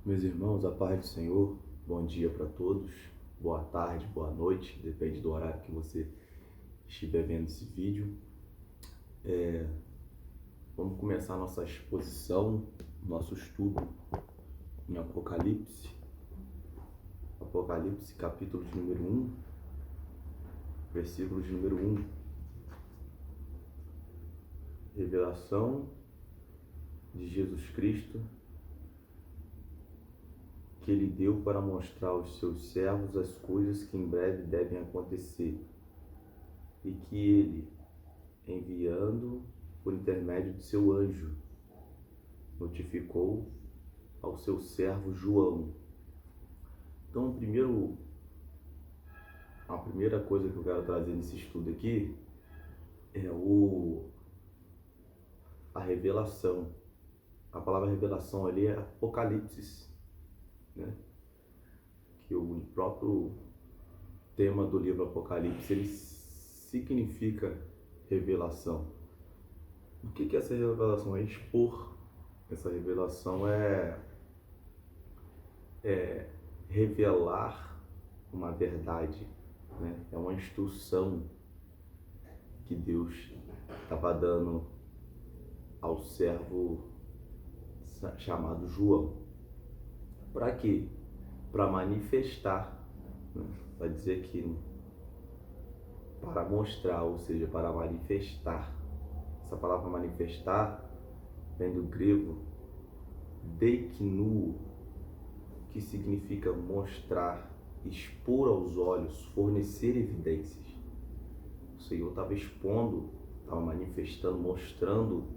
Meus irmãos, a paz do Senhor, bom dia para todos, boa tarde, boa noite, depende do horário que você estiver vendo esse vídeo. Vamos começar nossa exposição, nosso estudo em Apocalipse. Apocalipse, capítulo de número 1, versículo de número 1. Revelação de Jesus Cristo, que ele deu para mostrar aos seus servos as coisas que em breve devem acontecer, e que ele, enviando por intermédio de seu anjo, notificou ao seu servo João. Então, a primeira coisa que eu quero trazer nesse estudo aqui é a revelação. A palavra revelação ali é Apocalipse, né? Que o próprio tema do livro Apocalipse, ele significa revelação. O que é essa revelação? É expor. Essa revelação é revelar uma verdade, né? É uma instrução que Deus estava dando ao servo chamado João. Para quê? Para manifestar, né? Vai dizer que para mostrar, ou seja, para manifestar. Essa palavra manifestar vem do grego deiknuo, que significa mostrar, expor aos olhos, fornecer evidências. O Senhor estava expondo, estava manifestando, mostrando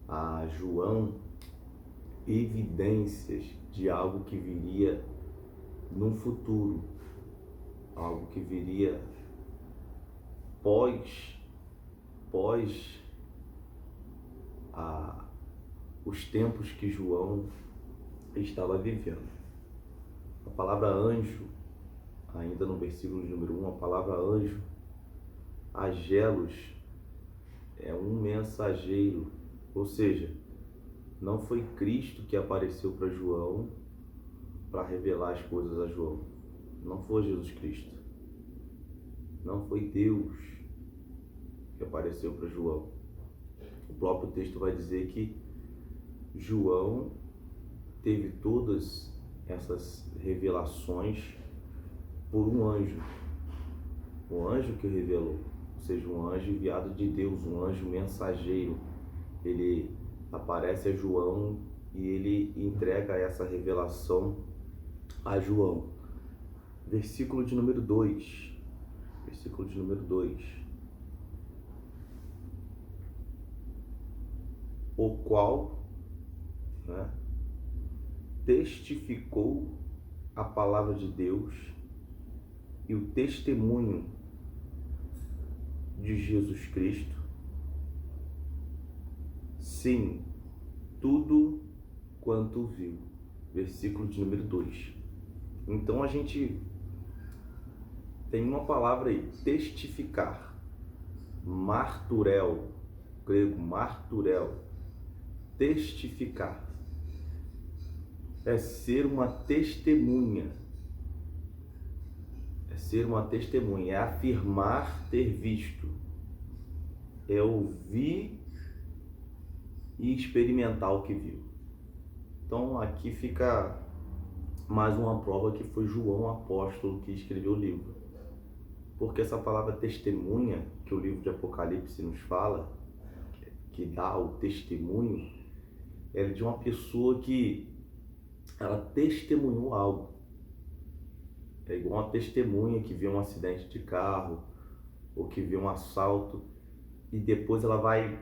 a João evidências de algo que viria no futuro, algo que viria pós os tempos que João estava vivendo. A palavra anjo, ainda no versículo número 1, a palavra anjo, agelos, é um mensageiro, ou seja, não foi Cristo que apareceu para João para revelar as coisas a João. Não foi Jesus Cristo. Não foi Deus que apareceu para João. O próprio texto vai dizer que João teve todas essas revelações por um anjo. O anjo que revelou, ou seja, um anjo enviado de Deus, um anjo mensageiro. Ele aparece a João e ele entrega essa revelação a João. Versículo de número 2. Versículo de número 2. O qual, né, testificou a palavra de Deus e o testemunho de Jesus Cristo. Sim, tudo quanto viu. Versículo de número 2. Então a gente tem uma palavra aí, testificar. Marturel, grego marturel. Testificar. É ser uma testemunha. É ser uma testemunha, é afirmar ter visto. É ouvir e experimentar o que viu. Então aqui fica mais uma prova que foi João apóstolo que escreveu o livro. Porque essa palavra testemunha, que o livro de Apocalipse nos fala, que dá o testemunho, é de uma pessoa que ela testemunhou algo. É igual uma testemunha que vê um acidente de carro ou que vê um assalto e depois ela vai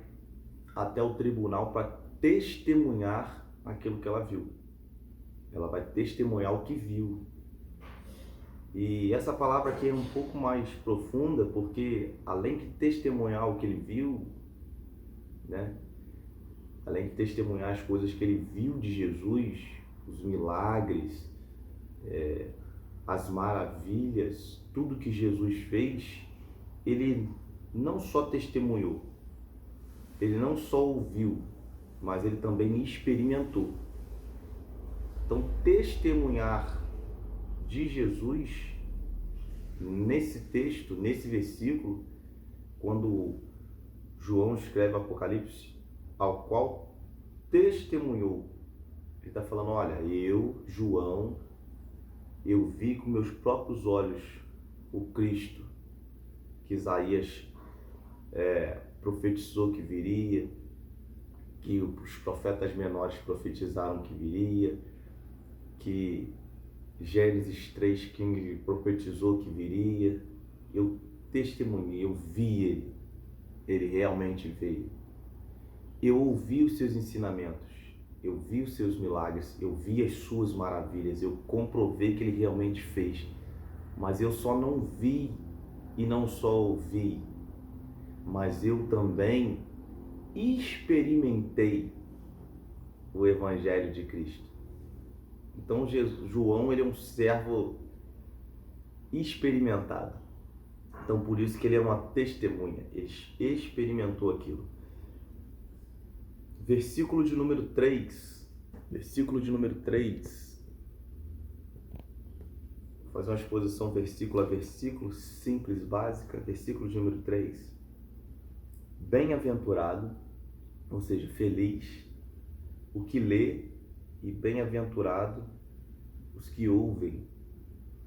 até o tribunal para testemunhar aquilo que ela viu. Ela vai testemunhar o que viu. E essa palavra aqui é um pouco mais profunda, porque além de testemunhar o que ele viu, né? Além de testemunhar as coisas que ele viu de Jesus, os milagres, as maravilhas, tudo que Jesus fez, ele não só testemunhou, ele não só ouviu, mas ele também experimentou. Então, testemunhar de Jesus, nesse texto, nesse versículo, quando João escreve Apocalipse, ao qual testemunhou, ele está falando, olha, eu, João, eu vi com meus próprios olhos o Cristo que Isaías profetizou que viria, que os profetas menores profetizaram que viria, que Gênesis 3,15 profetizou que viria. Eu testemunhei, eu vi ele realmente veio. Eu ouvi os seus ensinamentos, eu vi os seus milagres, eu vi as suas maravilhas, eu comprovei que ele realmente fez. Mas eu só não vi e não só ouvi, mas eu também experimentei o Evangelho de Cristo. Então João, ele é um servo experimentado. Então por isso que ele é uma testemunha, ele experimentou aquilo. Versículo de número 3. Vou fazer uma exposição versículo a versículo, simples, básica. Versículo de número 3. Bem-aventurado, ou seja, feliz, o que lê, e bem-aventurado os que ouvem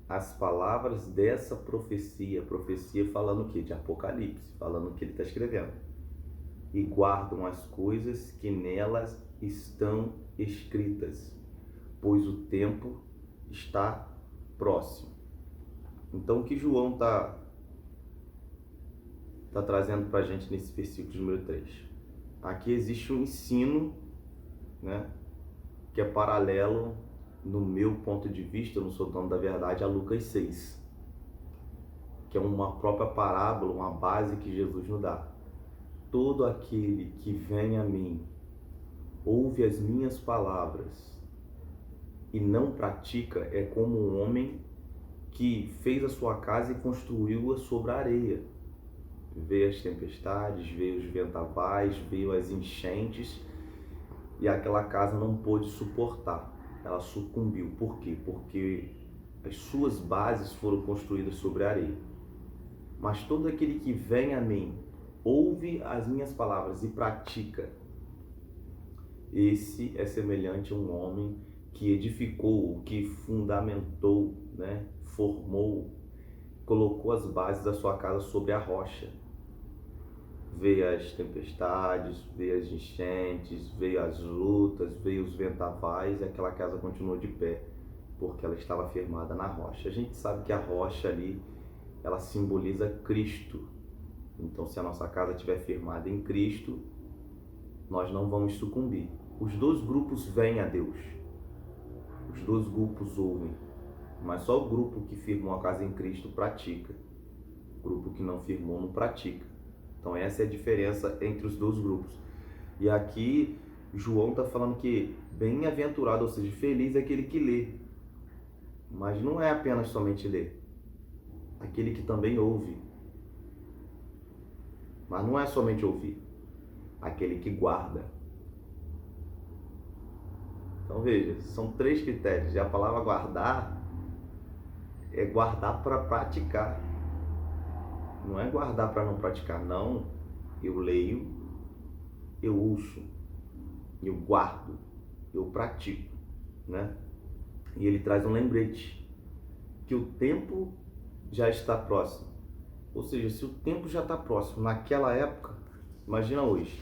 as palavras dessa profecia. Profecia falando o quê? De Apocalipse, falando o que ele está escrevendo. E guardam as coisas que nelas estão escritas, pois o tempo está próximo. Então o que João está trazendo para a gente nesse versículo de número 3? Aqui existe um ensino, né, que é paralelo, no meu ponto de vista, eu não sou dono da verdade, a Lucas 6, que é uma própria parábola, uma base que Jesus nos dá. Todo aquele que vem a mim, ouve as minhas palavras e não pratica, é como um homem que fez a sua casa e construiu-a sobre a areia. Veio as tempestades, veio os vendavais, veio as enchentes, e aquela casa não pôde suportar, ela sucumbiu. Por quê? Porque as suas bases foram construídas sobre a areia. Mas todo aquele que vem a mim, ouve as minhas palavras e pratica, esse é semelhante a um homem que edificou, que fundamentou, né? Formou, colocou as bases da sua casa sobre a rocha. Veio as tempestades, veio as enchentes, veio as lutas, veio os vendavais, e aquela casa continuou de pé, porque ela estava firmada na rocha. A gente sabe que a rocha ali, ela simboliza Cristo. Então, se a nossa casa estiver firmada em Cristo, nós não vamos sucumbir. Os dois grupos vêm a Deus, os dois grupos ouvem, mas só o grupo que firmou a casa em Cristo pratica. O grupo que não firmou não pratica. Então essa é a diferença entre os dois grupos. E aqui João está falando que bem-aventurado, ou seja, feliz é aquele que lê. Mas não é apenas somente ler. Aquele que também ouve. Mas não é somente ouvir. Aquele que guarda. Então veja, são 3 critérios. E a palavra guardar é guardar para praticar. Não é guardar para não praticar, não. Eu leio, eu ouço, eu guardo, eu pratico, né? E ele traz um lembrete, que o tempo já está próximo. Ou seja, se o tempo já está próximo naquela época, imagina hoje.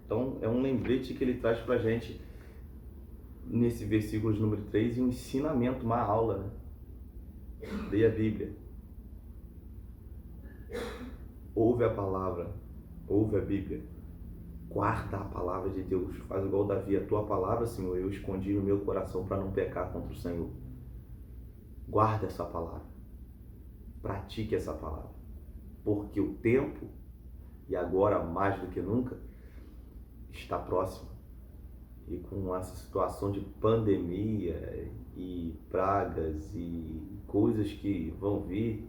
Então é um lembrete que ele traz para a gente nesse versículo de número 3, um ensinamento, uma aula, né? Leia a Bíblia. Ouve a palavra, ouve a Bíblia, guarda a palavra de Deus, faz igual Davi, a tua palavra, Senhor, eu escondi no meu coração para não pecar contra o Senhor. Guarda essa palavra, pratique essa palavra, porque o tempo, e agora mais do que nunca, está próximo. E com essa situação de pandemia e pragas e coisas que vão vir,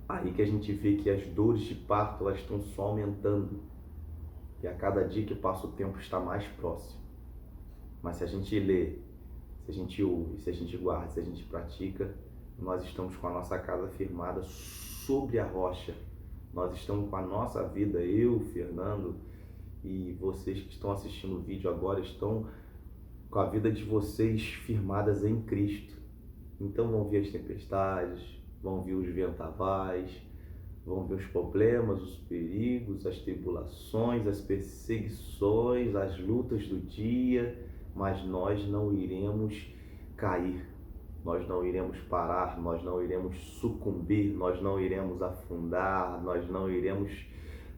aí que a gente vê que as dores de parto, elas estão só aumentando. E a cada dia que passa o tempo está mais próximo. Mas se a gente lê, se a gente ouve, se a gente guarda, se a gente pratica, nós estamos com a nossa casa firmada sobre a rocha. Nós estamos com a nossa vida, eu, Fernando, e vocês que estão assistindo o vídeo agora estão com a vida de vocês firmadas em Cristo. Então vão vir as tempestades, vão vir os vendavais, vão vir os problemas, os perigos, as tribulações, as perseguições, as lutas do dia, mas nós não iremos cair, nós não iremos parar, nós não iremos sucumbir, nós não iremos afundar, nós não iremos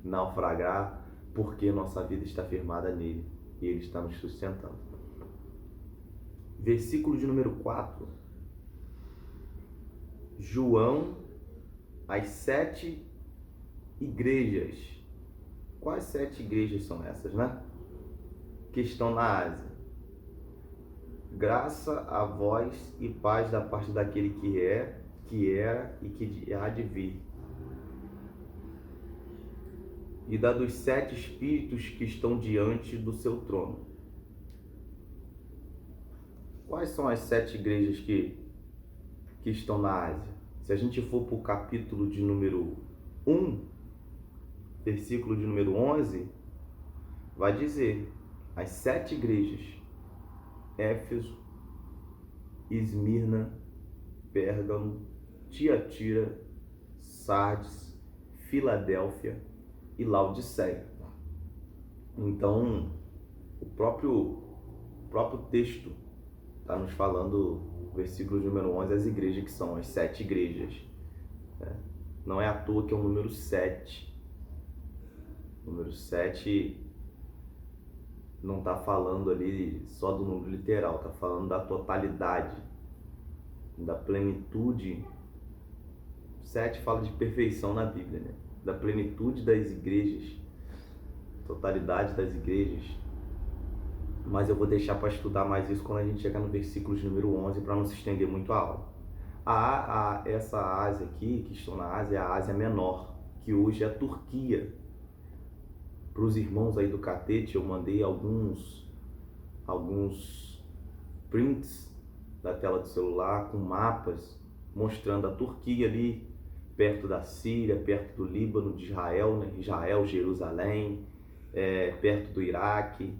naufragar, porque nossa vida está firmada nele e ele está nos sustentando. Versículo de número 4. João, as 7 igrejas. Quais 7 igrejas são essas, né? Que estão na Ásia. Graça a vós e paz da parte daquele que é, que era e que há de vir. E da dos 7 espíritos que estão diante do seu trono. Quais são as 7 igrejas que estão na Ásia? Se a gente for para o capítulo de número 1, versículo de número 11, vai dizer as 7 igrejas: Éfeso, Esmirna, Pérgamo, Tiatira, Sardes, Filadélfia e Laodiceia. Então, o próprio texto está nos falando, versículo número 11, as igrejas que são as 7 igrejas. Não é à toa que é o número 7. O número 7 não está falando ali só do número literal, está falando da totalidade, da plenitude. 7 fala de perfeição na Bíblia, né? Da plenitude das igrejas, totalidade das igrejas. Mas eu vou deixar para estudar mais isso quando a gente chegar no versículo de número 11, para não se estender muito a aula. Essa Ásia aqui, que estão na Ásia, é a Ásia Menor, que hoje é a Turquia. Para os irmãos aí do Catete, eu mandei alguns prints da tela do celular com mapas mostrando a Turquia ali, perto da Síria, perto do Líbano, de Israel, né? Israel, Jerusalém, perto do Iraque.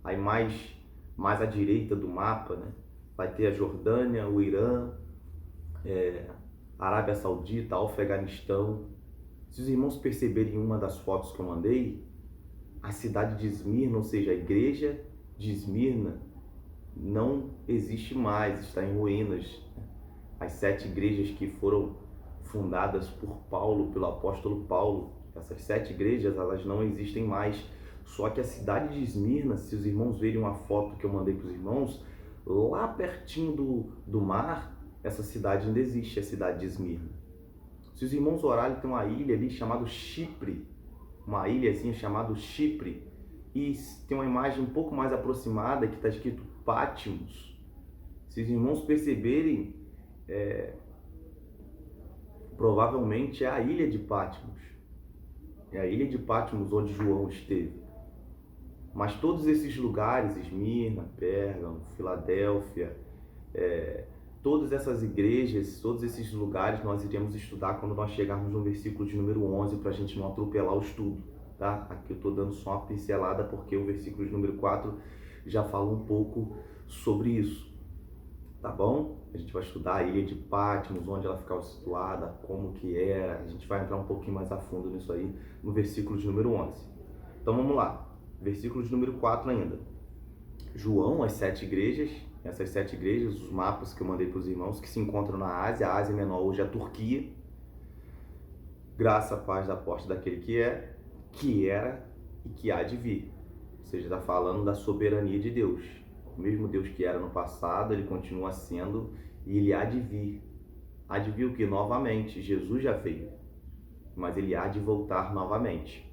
Aí mais à direita do mapa, né, vai ter a Jordânia, o Irã, a Arábia Saudita, o Afeganistão. Se os irmãos perceberem uma das fotos que eu mandei, a cidade de Esmirna, ou seja, a igreja de Esmirna, não existe mais, está em ruínas. As 7 igrejas que foram fundadas por Paulo, pelo apóstolo Paulo, essas 7 igrejas, elas não existem mais. Só que a cidade de Esmirna, se os irmãos verem uma foto que eu mandei para os irmãos, lá pertinho do mar, essa cidade ainda existe, a cidade de Esmirna. Se os irmãos orarem, tem uma ilha ali chamada Chipre, uma ilhazinha chamada Chipre, e tem uma imagem um pouco mais aproximada que está escrito Patmos. Se os irmãos perceberem, provavelmente é a ilha de Patmos. É a ilha de Patmos onde João esteve. Mas todos esses lugares, Esmirna, Pérgamo, Filadélfia, todas essas igrejas, todos esses lugares nós iremos estudar quando nós chegarmos no versículo de número 11, para a gente não atropelar o estudo, tá? Aqui eu estou dando só uma pincelada porque o versículo de número 4 já fala um pouco sobre isso, tá bom? A gente vai estudar a ilha de Patmos, onde ela ficava situada, como que era, a gente vai entrar um pouquinho mais a fundo nisso aí no versículo de número 11. Então vamos lá. Versículo de número 4 ainda. João, as 7 igrejas, essas 7 igrejas, os mapas que eu mandei para os irmãos, que se encontram na Ásia, a Ásia Menor hoje é a Turquia. Graça, paz da parte daquele que é, que era e que há de vir. Ou seja, está falando da soberania de Deus. O mesmo Deus que era no passado, ele continua sendo e ele há de vir. Há de vir o que? Novamente. Jesus já veio, mas ele há de voltar novamente.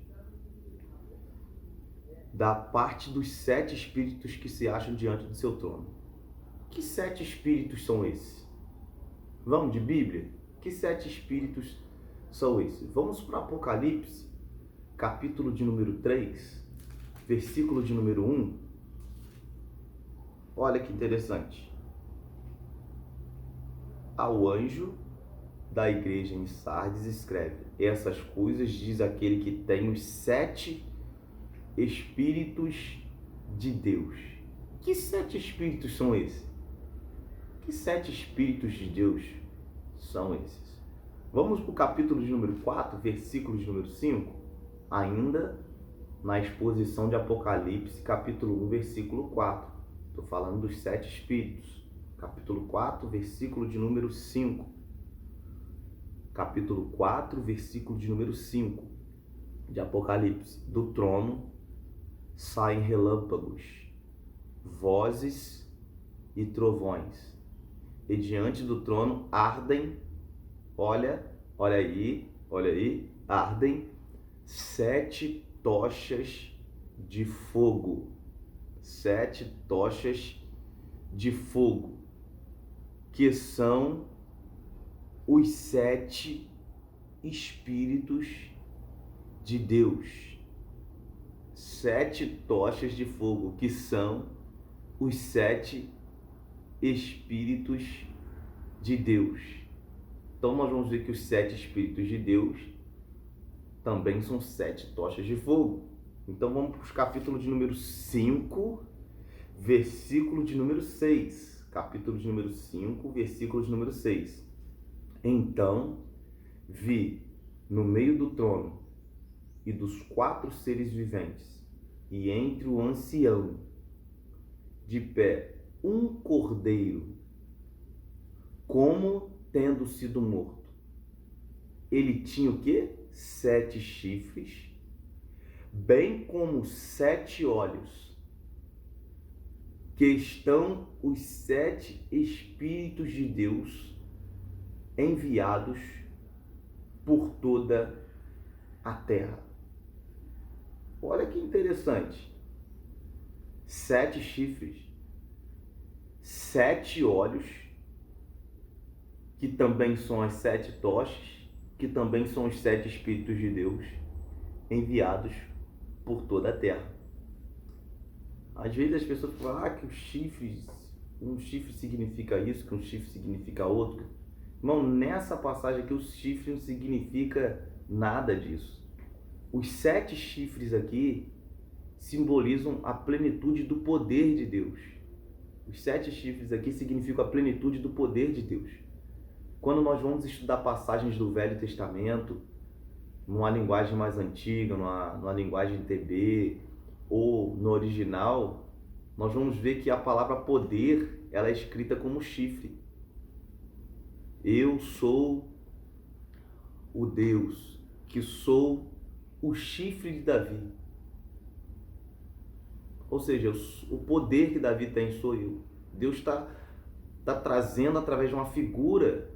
Da parte dos 7 espíritos que se acham diante do seu trono. Que 7 espíritos são esses? Vamos de Bíblia? Que 7 espíritos são esses? Vamos para Apocalipse, capítulo de número 3, versículo de número 1. Olha que interessante. Ao anjo da igreja em Sardes escreve: essas coisas diz aquele que tem os 7 Espíritos de Deus. Que 7 Espíritos são esses? Que 7 Espíritos de Deus são esses? Vamos para o capítulo de número 4, versículo de número 5, ainda na exposição de Apocalipse, capítulo 1, versículo 4. Estou falando dos 7 Espíritos. Capítulo 4, versículo de número 5. Capítulo 4, versículo de número 5 de Apocalipse. Do trono saem relâmpagos, vozes e trovões. E diante do trono ardem, olha aí, ardem 7 tochas de fogo. 7 tochas de fogo, que são os 7 Espíritos de Deus. 7 tochas de fogo, que são os 7 Espíritos de Deus. Então nós vamos ver que os 7 Espíritos de Deus também são 7 tochas de fogo. Então vamos para os capítulos de número 5, versículo de número 6. Capítulo de número 5, versículo de número 6. Então vi no meio do trono e dos 4 seres viventes, e entre o ancião, de pé, um cordeiro, como tendo sido morto. Ele tinha o quê? 7 chifres, bem como 7 olhos, que estão os 7 Espíritos de Deus enviados por toda a terra. Olha que interessante. 7 chifres, 7 olhos, que também são as 7 tochas, que também são os 7 Espíritos de Deus enviados por toda a terra. Às vezes as pessoas falam que os chifres, um chifre significa isso, que um chifre significa outro. Irmão, nessa passagem aqui, o chifre não significa nada disso. Os 7 chifres aqui simbolizam a plenitude do poder de Deus. Os 7 chifres aqui significam a plenitude do poder de Deus. Quando nós vamos estudar passagens do Velho Testamento, numa linguagem mais antiga, numa linguagem TB ou no original, nós vamos ver que a palavra poder, ela é escrita como chifre. Eu sou o Deus que sou o chifre de Davi. Ou seja, o poder que Davi tem sou eu. Deus está trazendo através de uma figura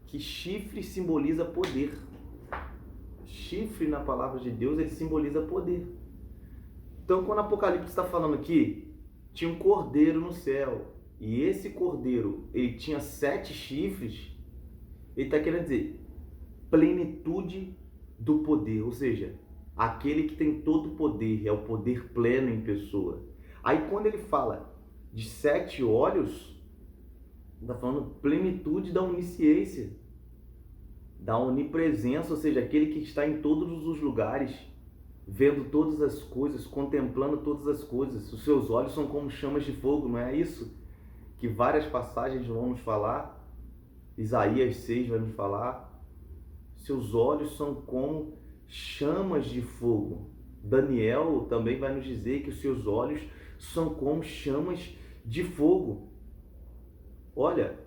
que chifre simboliza poder. Chifre na palavra de Deus, ele simboliza poder. Então, quando o Apocalipse está falando aqui, tinha um cordeiro no céu. E esse cordeiro, ele tinha 7 chifres. Ele está querendo dizer plenitude do poder. Ou seja, aquele que tem todo o poder, é o poder pleno em pessoa. Aí quando ele fala de 7 olhos, está falando plenitude da onisciência, da onipresença, ou seja, aquele que está em todos os lugares, vendo todas as coisas, contemplando todas as coisas. Os seus olhos são como chamas de fogo, não é isso que várias passagens vão nos falar? Isaías 6 vai nos falar. Seus olhos são como chamas de fogo. Daniel também vai nos dizer que os seus olhos são como chamas de fogo. Olha,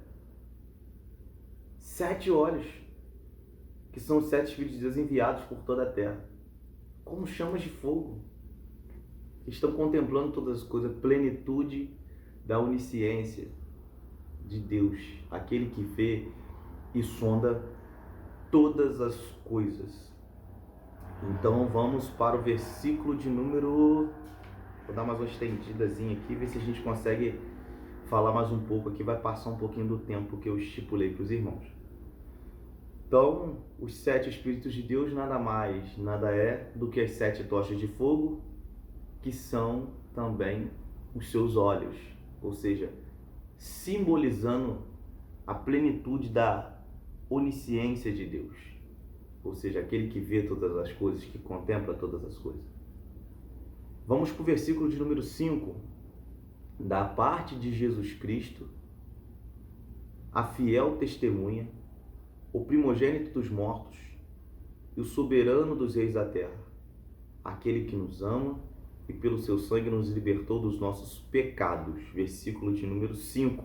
7 olhos, que são os 7 Espíritos de Deus enviados por toda a terra, como chamas de fogo. Estão contemplando todas as coisas, plenitude da onisciência de Deus, aquele que vê e sonda todas as coisas. Então vamos para o versículo de número... Vou dar mais uma estendidazinha aqui, ver se a gente consegue falar mais um pouco aqui. Vai passar um pouquinho do tempo que eu estipulei para os irmãos. Então, os 7 Espíritos de Deus nada mais, nada é do que as 7 tochas de fogo, que são também os seus olhos. ou seja, simbolizando a plenitude da onisciência de Deus, ou seja, aquele que vê todas as coisas, que contempla todas as coisas. Vamos para o versículo de número 5. Da parte de Jesus Cristo, a fiel testemunha, o primogênito dos mortos e o soberano dos reis da terra, aquele que nos ama e pelo seu sangue nos libertou dos nossos pecados. Versículo de número 5.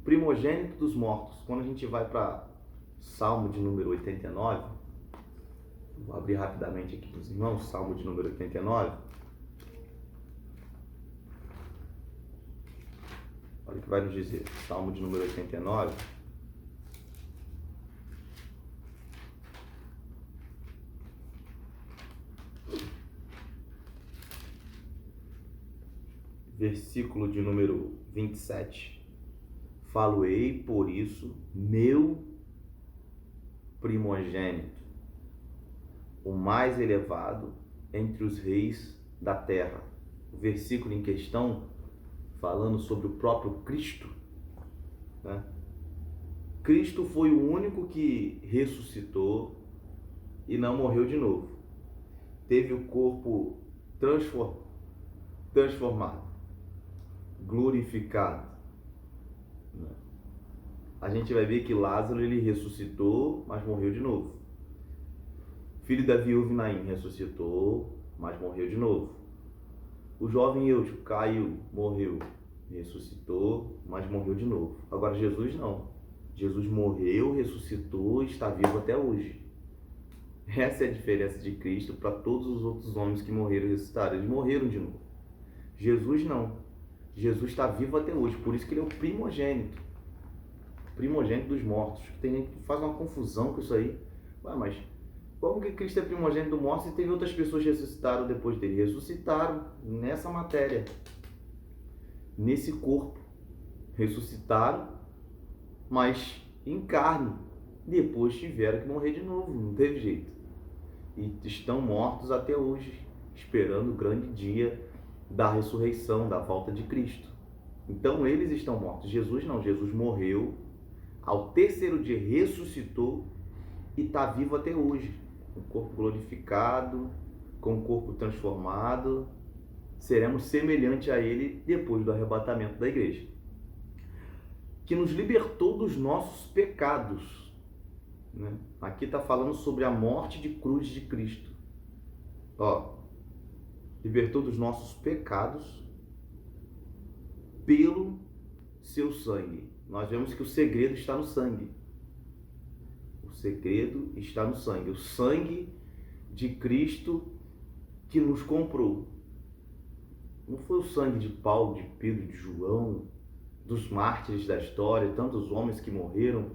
Primogênito dos mortos. Quando a gente vai para Salmo de número 89, vou abrir rapidamente aqui para os irmãos, Salmo de número 89. Olha o que vai nos dizer. Salmo de número 89. Versículo de número 27. Falo-ei por isso, meu primogênito, o mais elevado entre os reis da terra. O versículo em questão, falando sobre o próprio Cristo, né? Cristo foi o único que ressuscitou e não morreu de novo. Teve o corpo transformado, glorificado. A gente vai ver que Lázaro, ele ressuscitou, mas morreu de novo. Filho da viúva Naim ressuscitou, mas morreu de novo. O jovem Eutico caiu, morreu, ressuscitou, mas morreu de novo. Agora Jesus não. Jesus morreu, ressuscitou e está vivo até hoje. Essa é a diferença de Cristo para todos os outros homens que morreram e ressuscitaram. Eles morreram de novo. Jesus não. Jesus está vivo até hoje, por isso que ele é o primogênito dos mortos. Tem gente que faz uma confusão com isso aí. Ué, mas como que Cristo é primogênito dos mortos e teve outras pessoas que ressuscitaram depois dele? Ressuscitaram nessa matéria, nesse corpo. Ressuscitaram, mas em carne. Depois tiveram que morrer de novo, não teve jeito. E estão mortos até hoje, esperando o grande dia da ressurreição, da volta de Cristo. Então eles estão mortos. Jesus não. Jesus morreu, ao terceiro dia ressuscitou e está vivo até hoje, com o corpo glorificado, com o corpo transformado. Seremos semelhantes a ele depois do arrebatamento da igreja, que nos libertou dos nossos pecados, né? Aqui está falando sobre a morte de cruz de Cristo. Libertou dos nossos pecados pelo seu sangue. Nós vemos que o segredo está no sangue. O segredo está no sangue. O sangue de Cristo que nos comprou. Não foi o sangue de Paulo, de Pedro, de João, dos mártires da história, tantos homens que morreram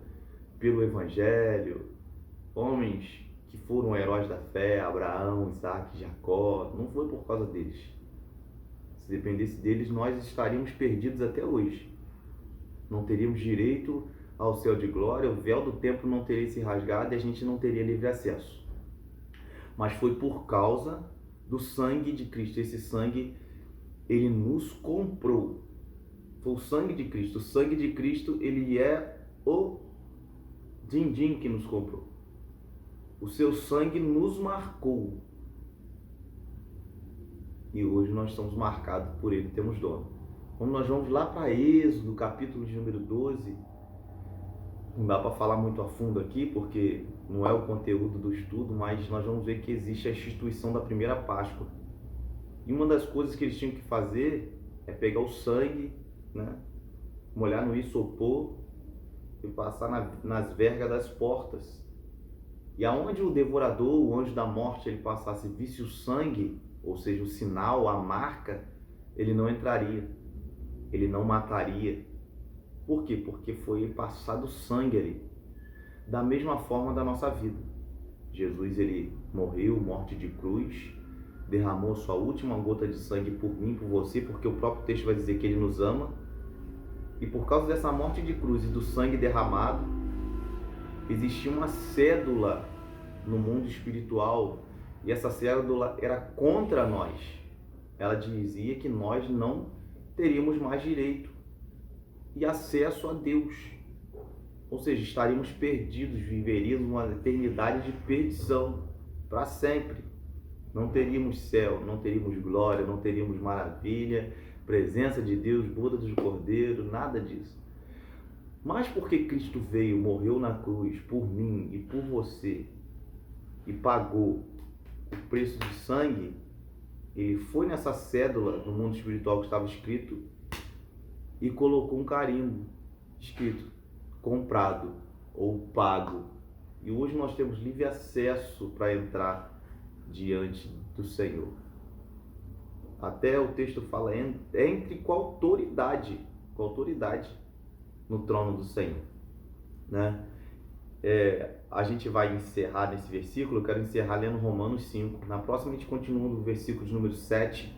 pelo Evangelho, homens que foram heróis da fé, Abraão, Isaac, Jacó. Não foi por causa deles. Se dependesse deles, nós estaríamos perdidos até hoje. Não teríamos direito ao céu de glória, o véu do templo não teria se rasgado e a gente não teria livre acesso. Mas foi por causa do sangue de Cristo. Esse sangue, ele nos comprou. Foi o sangue de Cristo. O sangue de Cristo, ele é o din-din que nos comprou. O seu sangue nos marcou. E hoje nós estamos marcados por ele, temos dono. Quando nós vamos lá para Êxodo, capítulo de número 12, não dá para falar muito a fundo aqui, porque não é o conteúdo do estudo, mas nós vamos ver que existe a instituição da primeira Páscoa. E uma das coisas que eles tinham que fazer é pegar o sangue, né, molhar no isopor e passar nas vergas das portas. E aonde o devorador, o anjo da morte, ele passasse, visse o sangue, ou seja, o sinal, a marca, ele não entraria, ele não mataria. Por quê? Porque foi passado sangue ali. Da mesma forma da nossa vida. Jesus, ele morreu, morte de cruz, derramou sua última gota de sangue por mim, por você, porque o próprio texto vai dizer que ele nos ama. E por causa dessa morte de cruz e do sangue derramado, existia uma cédula no mundo espiritual, e essa cédula era contra nós. Ela dizia que nós não teríamos mais direito e acesso a Deus. Ou seja, estaríamos perdidos, viveríamos uma eternidade de perdição para sempre. Não teríamos céu, não teríamos glória, não teríamos maravilha, presença de Deus, boda do Cordeiro, nada disso. Mas porque Cristo veio, morreu na cruz por mim e por você e pagou o preço de sangue, ele foi nessa cédula do mundo espiritual que estava escrito e colocou um carimbo escrito comprado ou pago. E hoje nós temos livre acesso para entrar diante do Senhor. Até o texto fala entre com autoridade no trono do Senhor, né? A gente vai encerrar nesse versículo. Eu quero encerrar lendo Romanos 5. Na próxima a gente continua no versículo de número 7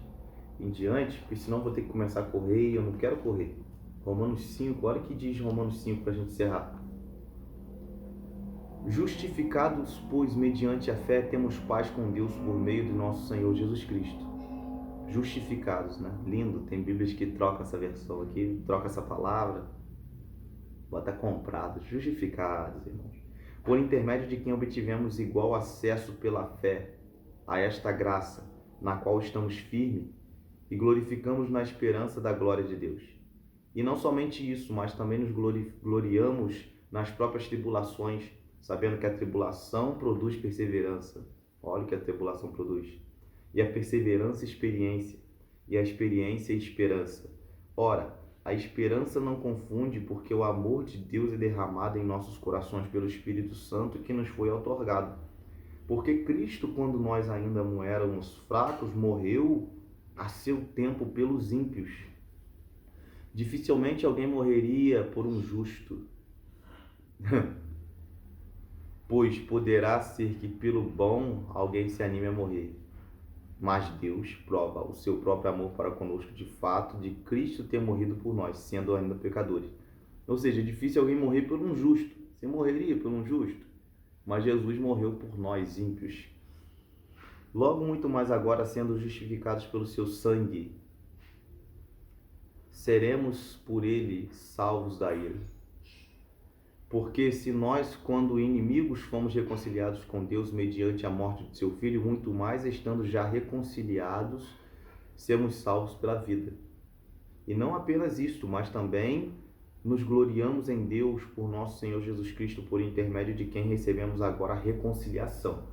em diante, porque senão eu vou ter que começar a correr e eu não quero correr. Romanos 5, olha o que diz Romanos 5 para a gente encerrar. Justificados, pois, mediante a fé, temos paz com Deus por meio do nosso Senhor Jesus Cristo. Justificados, né? Lindo, tem Bíblias que trocam essa versão aqui, troca essa palavra, bota comprados, justificados, irmãos. Por intermédio de quem obtivemos igual acesso pela fé a esta graça, na qual estamos firmes e glorificamos na esperança da glória de Deus. E não somente isso, mas também nos gloriamos nas próprias tribulações, sabendo que a tribulação produz perseverança. Olha o que a tribulação produz. E a perseverança, experiência. E a experiência, esperança. Ora, a esperança não confunde, porque o amor de Deus é derramado em nossos corações pelo Espírito Santo que nos foi outorgado. Porque Cristo, quando nós ainda éramos fracos, morreu a seu tempo pelos ímpios. Dificilmente alguém morreria por um justo. Pois poderá ser que pelo bom alguém se anime a morrer. Mas Deus prova o seu próprio amor para conosco de fato de Cristo ter morrido por nós, sendo ainda pecadores. Ou seja, é difícil alguém morrer por um justo. Você morreria por um justo? Mas Jesus morreu por nós, ímpios. Logo muito mais agora, sendo justificados pelo seu sangue, seremos por ele salvos da ira. Porque se nós, quando inimigos, fomos reconciliados com Deus mediante a morte de seu Filho, muito mais, estando já reconciliados, seremos salvos pela vida. E não apenas isto, mas também nos gloriamos em Deus por nosso Senhor Jesus Cristo, por intermédio de quem recebemos agora a reconciliação.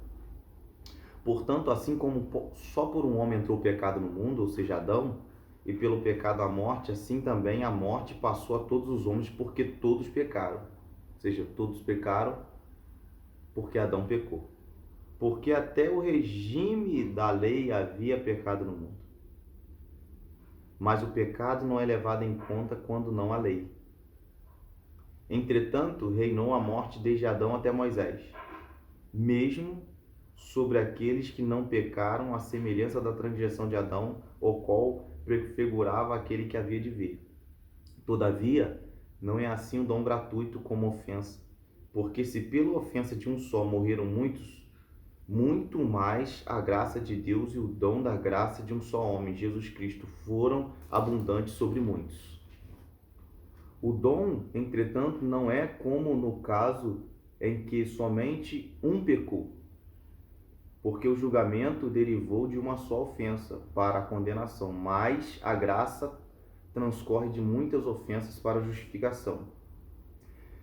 Portanto, assim como só por um homem entrou o pecado no mundo, ou seja, Adão, e pelo pecado a morte, assim também a morte passou a todos os homens, porque todos pecaram. Ou seja, todos pecaram porque Adão pecou. Porque até o regime da lei havia pecado no mundo. Mas o pecado não é levado em conta quando não há lei. Entretanto, reinou a morte desde Adão até Moisés, mesmo sobre aqueles que não pecaram, à semelhança da transgressão de Adão, o qual prefigurava aquele que havia de vir. Todavia, não é assim o dom gratuito como ofensa, porque se pela ofensa de um só morreram muitos, muito mais a graça de Deus e o dom da graça de um só homem, Jesus Cristo, foram abundantes sobre muitos. O dom, entretanto, não é como no caso em que somente um pecou, porque o julgamento derivou de uma só ofensa para a condenação, mas a graça transcorre de muitas ofensas para a justificação.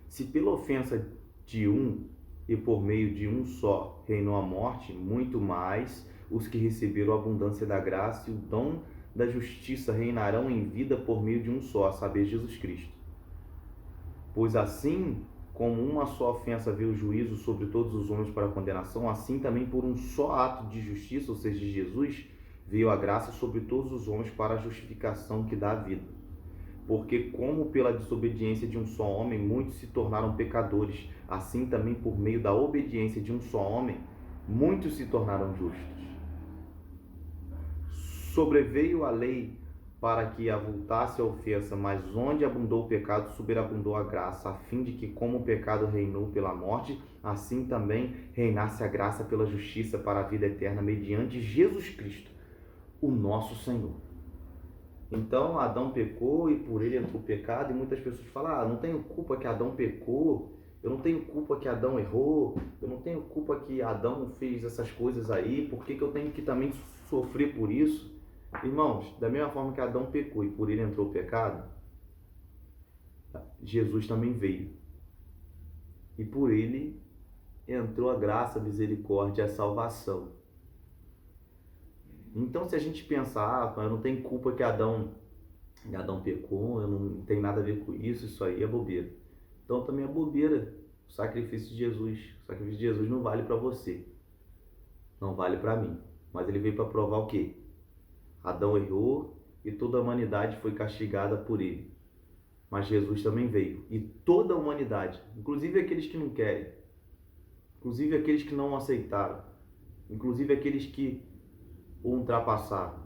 Se pela ofensa de um e por meio de um só reinou a morte, muito mais os que receberam a abundância da graça e o dom da justiça reinarão em vida por meio de um só, a saber, Jesus Cristo. Pois assim como uma só ofensa veio o juízo sobre todos os homens para a condenação, assim também por um só ato de justiça, ou seja, de Jesus, veio a graça sobre todos os homens para a justificação que dá a vida. Porque como pela desobediência de um só homem muitos se tornaram pecadores, assim também por meio da obediência de um só homem muitos se tornaram justos. Sobreveio a lei para que avultasse a ofensa, mas onde abundou o pecado, superabundou a graça, a fim de que, como o pecado reinou pela morte, assim também reinasse a graça pela justiça para a vida eterna, mediante Jesus Cristo, o nosso Senhor. Então Adão pecou e por ele entrou o pecado, e muitas pessoas falam, não tenho culpa que Adão pecou, eu não tenho culpa que Adão errou, eu não tenho culpa que Adão fez essas coisas aí, por que eu tenho que também sofrer por isso? Irmãos, da mesma forma que Adão pecou e por ele entrou o pecado, Jesus também veio. E por ele entrou a graça, a misericórdia e a salvação. Então, se a gente pensar, eu não tenho culpa que Adão pecou, eu não tenho nada a ver com isso aí é bobeira. Então também é bobeira o sacrifício de Jesus. O sacrifício de Jesus não vale para você, não vale para mim. Mas ele veio para provar o quê? Adão errou e toda a humanidade foi castigada por ele. Mas Jesus também veio. E toda a humanidade, inclusive aqueles que não querem, inclusive aqueles que não aceitaram, inclusive aqueles que o ultrapassaram,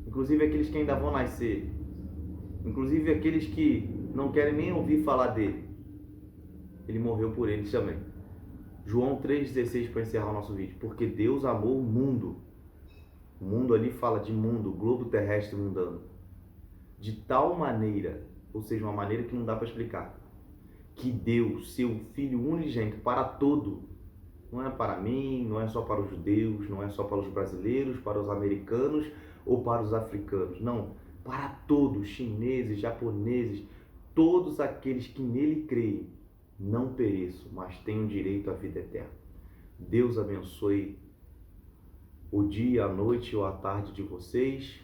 inclusive aqueles que ainda vão nascer, inclusive aqueles que não querem nem ouvir falar dele, ele morreu por eles também. João 3,16 para encerrar o nosso vídeo. Porque Deus amou o mundo. O mundo ali fala de mundo, globo terrestre mundano. De tal maneira, ou seja, uma maneira que não dá para explicar, que deu seu Filho unigênito para todo. Não é para mim, não é só para os judeus, não é só para os brasileiros, para os americanos ou para os africanos. Não, para todos, chineses, japoneses, todos aqueles que nele creem, não pereçam, mas tenham direito à vida eterna. Deus abençoe o dia, a noite ou a tarde de vocês.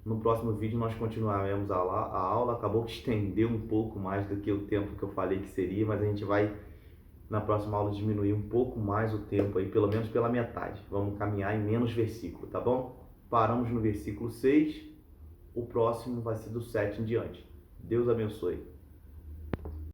No próximo vídeo nós continuaremos a aula. Acabou que estendeu um pouco mais do que o tempo que eu falei que seria, mas a gente vai na próxima aula diminuir um pouco mais o tempo aí, pelo menos pela metade. Vamos caminhar em menos versículo, tá bom? Paramos no versículo 6, o próximo vai ser do 7 em diante. Deus abençoe.